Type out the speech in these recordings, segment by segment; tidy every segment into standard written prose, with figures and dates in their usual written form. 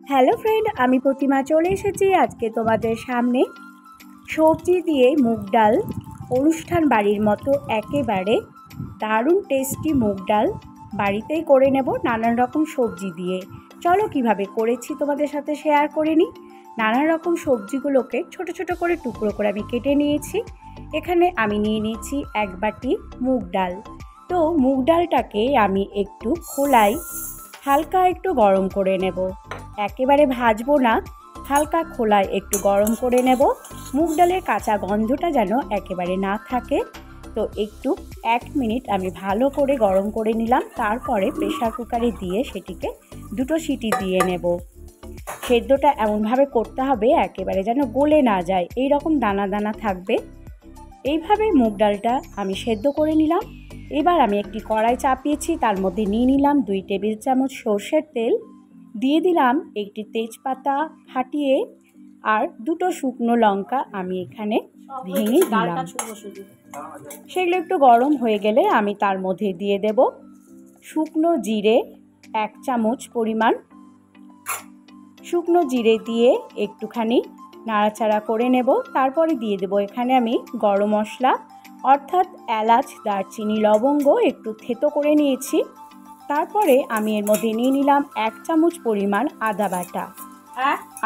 Hello friend, আমি প্রতিমা চলে এসেছি আজকে তোমাদের সামনে সবজি দিয়ে মুগ ডাল। অনুষ্ঠান বাড়ির মতো একেবারে দারুণ টেস্টি মুগ ডাল বাড়িতেই করে নেব নানান রকম সবজি দিয়ে। চলো কিভাবে করেছি তোমাদের সাথে শেয়ার করে নিই। নানান রকম সবজিগুলোকে ছোট ছোট করে টুকরো করে আমি কেটে নিয়েছি। এখানে আমি নিয়ে নিয়েছি এক বাটি মুগ ডাল। তো মুগ ডালটাকে আমি একটু খোলায় হালকা একটু গরম করে নেব, একেবারে ভাজবো না, হালকা খোলায় একটু গরম করে নেব। মুগ ডালের কাঁচা গন্ধটা যেন একেবারে না থাকে। তো একটু 1 মিনিট আমি ভালো করে গরম করে নিলাম। তারপরে প্রেসার কুকারে দিয়ে সেটিকে 2টো সিটি দিয়ে নেব। সেদ্ধটা এমনভাবে করতে হবে একেবারে যেন গলে না যায়, এই রকম দানা দানা থাকবে। এইভাবে মুগ ডালটা আমি সেদ্ধ করে নিলাম। এবার আমি একটি কড়াই চাপিয়েছি, তার মধ্যে নিয়ে নিলাম 2 টেবিল চামচ সর্ষের তেল, দিয়ে দিলাম একটি তেজপাতা ফাটিয়ে, আর 2টো শুকনো লঙ্কা আমি এখানে ভেঙে দিলাম। সেগুলো একটু গরম হয়ে গেলে আমি তার মধ্যে দিয়ে দেব শুকনো জিরে 1 চামচ পরিমাণ। শুকনো জিরে দিয়ে একটুখানি নাড়াচাড়া করে নেব। তারপরে দিয়ে দেব এখানে আমি গরম মশলা অর্থাৎ এলাচ, দারচিনি, লবঙ্গ একটু থেতো করে নিয়েছি। তারপরে আমি এর মধ্যে নিয়ে নিলাম 1 চামচ পরিমাণ আদা বাটা।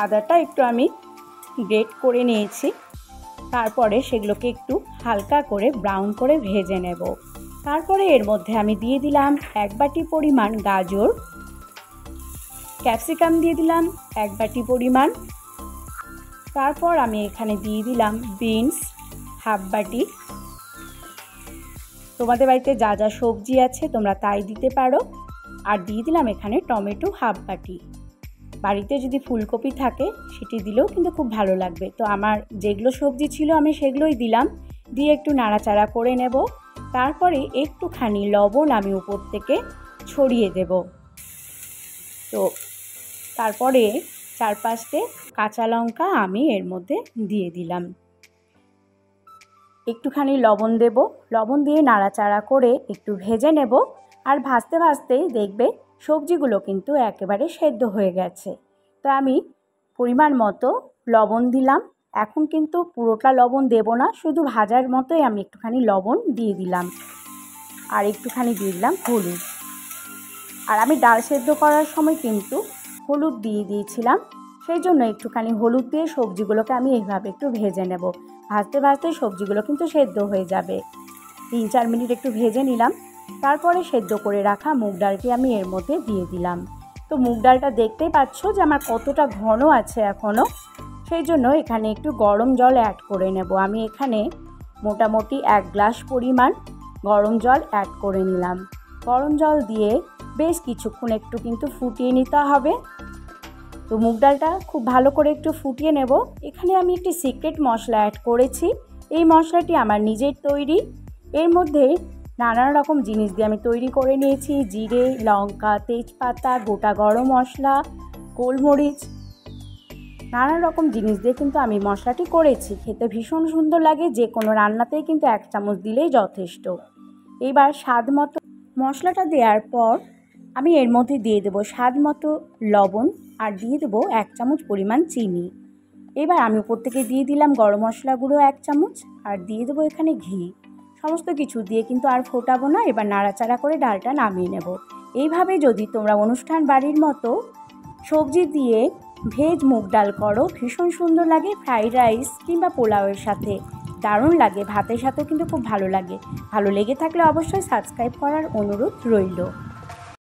আদাটা একটু আমি গ্রেট করে নিয়েছি। তারপরে সেগুলোকে একটু হালকা করে ব্রাউন করে ভেজে নেব। তারপরে এর মধ্যে আমি দিয়ে দিলাম 1 বাটি পরিমাণ গাজর, ক্যাপসিকাম দিয়ে দিলাম 1 বাটি পরিমাণ। তারপর আমি এখানে দিয়ে দিলাম বিনস হাফ বাটি। তোমাদের বাড়িতে যা যা সবজি আছে তোমরা তাই দিতে পারো। আর দিয়ে দিলাম এখানে টমেটো হাফ বাটি। বাড়িতে যদি ফুলকপি থাকে সেটি দিলেও কিন্তু খুব ভালো লাগবে। তো আমার যেগুলো সবজি ছিল আমি সেগুলোই দিলাম, দিয়ে একটু নাড়াচাড়া করে নেব। তারপরে একটুখানি লবণ আমি উপর থেকে ছড়িয়ে দেব। তো তারপরে 4-5টে কাঁচা লঙ্কা আমি এর মধ্যে দিয়ে দিলাম। একটুখানি লবণ দেব, লবণ দিয়ে নাড়াচাড়া করে একটু ভেজে নেব। আর ভাজতে ভাজতেই দেখবে সবজিগুলো কিন্তু একেবারে সেদ্ধ হয়ে গেছে। তো আমি পরিমাণ মতো লবণ দিলাম। এখন কিন্তু পুরোটা লবণ দেব না, শুধু ভাজার মতোই আমি একটুখানি লবণ দিয়ে দিলাম। আর একটুখানি দিয়ে দিলাম হলুদ। আর আমি ডাল সেদ্ধ করার সময় কিন্তু হলুদ দিয়ে দিয়েছিলাম, সেই জন্য একটুখানি হলুদ দিয়ে সবজিগুলোকে আমি এইভাবে একটু ভেজে নেব। ভাজতে ভাজতে সবজিগুলো কিন্তু সেদ্ধ হয়ে যাবে। 3-4 মিনিট একটু ভেজে নিলাম। তারপরে সেদ্ধ করে রাখা মুগ ডালটি আমি এর মধ্যে দিয়ে দিলাম। তো মুগ ডালটা দেখতেই পাচ্ছ যে আমার কতটা ঘন আছে এখনও, সেই জন্য এখানে একটু গরম জল অ্যাড করে নেব। আমি এখানে মোটামুটি 1 গ্লাস পরিমাণ গরম জল অ্যাড করে নিলাম। গরম জল দিয়ে বেশ কিছুক্ষণ একটু কিন্তু ফুটিয়ে নিতে হবে। তো মুগ ডালটা খুব ভালো করে একটু ফুটিয়ে নেব। এখানে আমি একটি সিক্রেট মশলা অ্যাড করেছি। এই মশলাটি আমার নিজের তৈরি। এর মধ্যে নানান রকম জিনিস দিয়ে আমি তৈরি করে নিয়েছি। জিরে, লঙ্কা, তেজপাতা, গোটা গরম মশলা, গোলমরিচ, নানান রকম জিনিস দিয়ে কিন্তু আমি মশলাটি করেছি। খেতে ভীষণ সুন্দর লাগে, যে কোনো রান্নাতেই কিন্তু 1 চামচ দিলেই যথেষ্ট। এবার স্বাদ মতো মশলাটা দেওয়ার পর আমি এর মধ্যে দিয়ে দেবো স্বাদ মতো লবণ, আর দিয়ে দেবো 1 চামচ পরিমাণ চিনি। এবার আমি উপর থেকে দিয়ে দিলাম গরম মশলা গুঁড়ো 1 চামচ, আর দিয়ে দেবো এখানে ঘি। সমস্ত কিছু দিয়ে কিন্তু আর ফোটাবো না। এবার নাড়াচাড়া করে ডালটা নামিয়ে নেব। এইভাবে যদি তোমরা অনুষ্ঠান বাড়ির মতো সবজি দিয়ে ভেজ মুগ ডাল করো, ভীষণ সুন্দর লাগে। ফ্রাইড রাইস কিংবা পোলাওয়ের সাথে দারুণ লাগে, ভাতের সাথেও কিন্তু খুব ভালো লাগে। ভালো লেগে থাকলে অবশ্যই সাবস্ক্রাইব করার অনুরোধ রইল।